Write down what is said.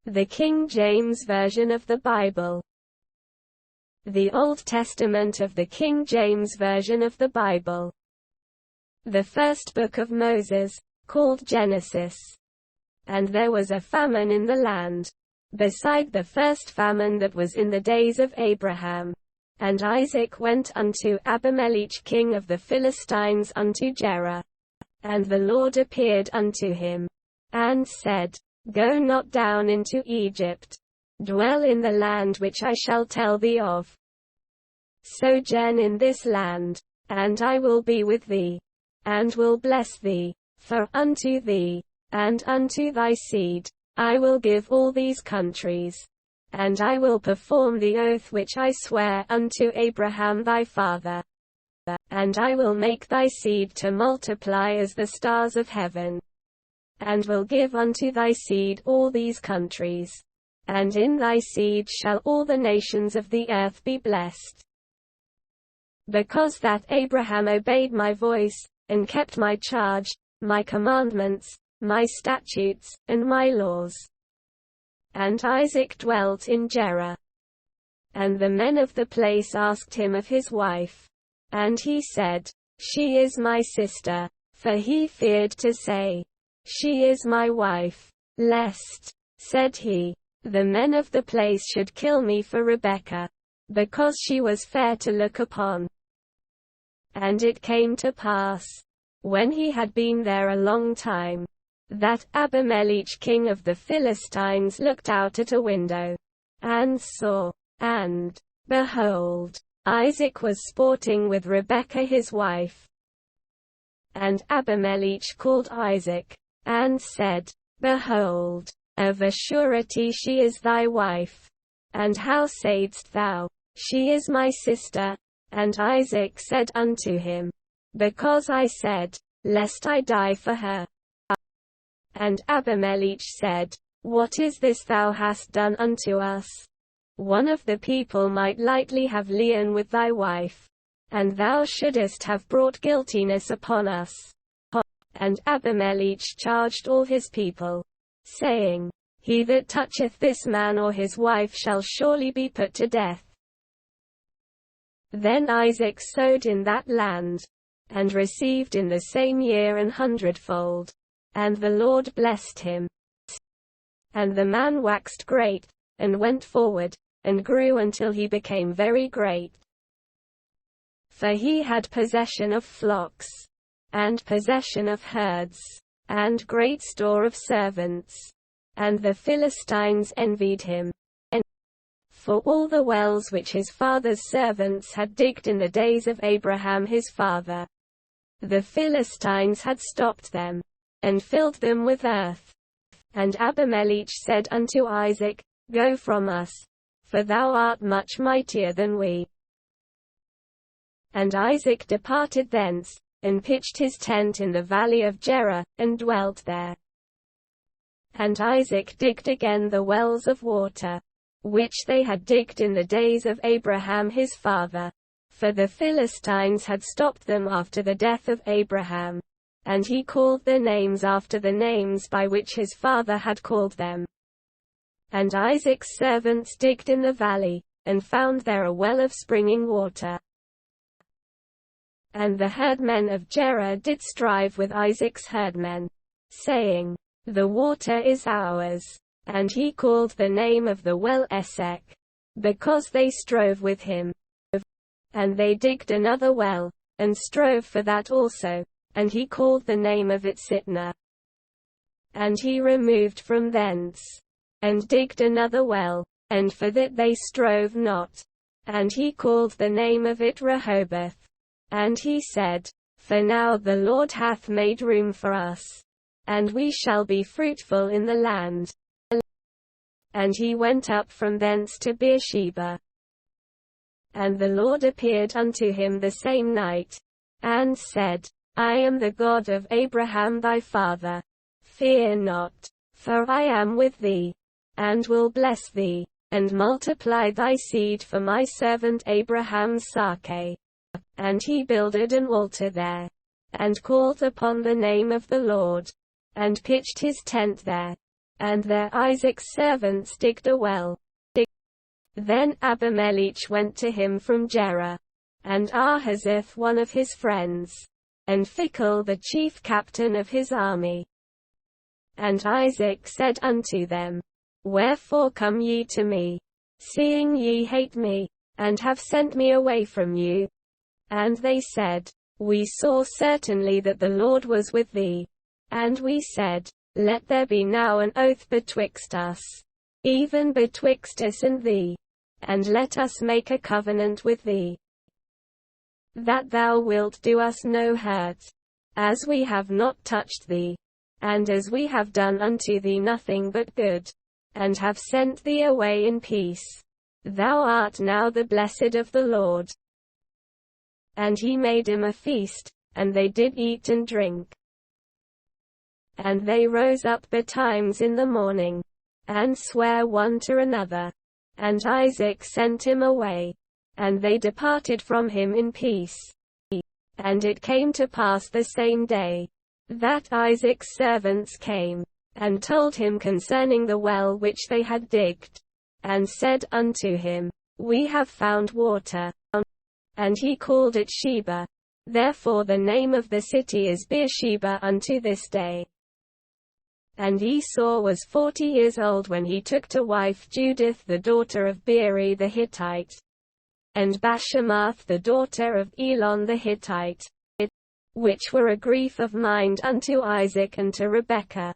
The King James Version of the Bible. The Old Testament of the King James Version of the Bible. The first book of Moses, called Genesis. And there was a famine in the land, beside the first famine that was in the days of Abraham. And Isaac went unto Abimelech king of the Philistines unto Gerar. And the Lord appeared unto him, and said, Go not down into Egypt. Dwell in the land which I shall tell thee of. Sojourn in this land, and I will be with thee, and will bless thee, for unto thee, and unto thy seed, I will give all these countries. And I will perform the oath which I swear unto Abraham thy father. And I will make thy seed to multiply as the stars of heaven. And will give unto thy seed all these countries. And in thy seed shall all the nations of the earth be blessed. Because that Abraham obeyed my voice, and kept my charge, my commandments, my statutes, and my laws. And Isaac dwelt in Gerar. And the men of the place asked him of his wife. And he said, She is my sister, for he feared to say, She is my wife, lest, said he, the men of the place should kill me for Rebekah, because she was fair to look upon. And it came to pass, when he had been there a long time, that Abimelech king of the Philistines looked out at a window, and saw, and, behold, Isaac was sporting with Rebekah his wife. And Abimelech called Isaac, and said, Behold, of a surety she is thy wife. And how saidst thou, She is my sister? And Isaac said unto him, Because I said, Lest I die for her. And Abimelech said, What is this thou hast done unto us? One of the people might lightly have liaison with thy wife, and thou shouldest have brought guiltiness upon us. And Abimelech charged all his people, saying, He that toucheth this man or his wife shall surely be put to death. Then Isaac sowed in that land, and received in the same year 100-fold. And the Lord blessed him. And the man waxed great, and went forward, and grew until he became very great. For he had possession of flocks, and possession of herds, and great store of servants. And the Philistines envied him. For all the wells which his father's servants had digged in the days of Abraham his father, the Philistines had stopped them, and filled them with earth. And Abimelech said unto Isaac, Go from us, for thou art much mightier than we. And Isaac departed thence, and pitched his tent in the valley of Gerar, and dwelt there. And Isaac digged again the wells of water, which they had digged in the days of Abraham his father, for the Philistines had stopped them after the death of Abraham. And he called their names after the names by which his father had called them. And Isaac's servants digged in the valley, and found there a well of springing water. And the herdmen of Gerar did strive with Isaac's herdmen, saying, The water is ours. And he called the name of the well Esek, because they strove with him. And they digged another well, and strove for that also. And he called the name of it Sitnah. And he removed from thence, and digged another well, and for that they strove not. And he called the name of it Rehoboth. And he said, For now the Lord hath made room for us, and we shall be fruitful in the land. And he went up from thence to Beersheba. And the Lord appeared unto him the same night, and said, I am the God of Abraham thy father. Fear not, for I am with thee, and will bless thee, and multiply thy seed for my servant Abraham's sake. And he builded an altar there, and called upon the name of the Lord, and pitched his tent there. And there Isaac's servants digged a well. Then Abimelech went to him from Gerar, and Ahazith one of his friends, and Phicol the chief captain of his army. And Isaac said unto them, Wherefore come ye to me, seeing ye hate me, and have sent me away from you? And they said, We saw certainly that the Lord was with thee. And we said, Let there be now an oath betwixt us, even betwixt us and thee, and let us make a covenant with thee, that thou wilt do us no hurt, as we have not touched thee, and as we have done unto thee nothing but good, and have sent thee away in peace. Thou art now the blessed of the Lord. And he made him a feast, and they did eat and drink. And they rose up betimes in the morning, and sware one to another. And Isaac sent him away, and they departed from him in peace. And it came to pass the same day, that Isaac's servants came, and told him concerning the well which they had digged, and said unto him, We have found water. And he called it Sheba. Therefore the name of the city is Beersheba unto this day. And Esau was 40 years old when he took to wife Judith the daughter of Beeri the Hittite, and Bashemath the daughter of Elon the Hittite, which were a grief of mind unto Isaac and to Rebekah.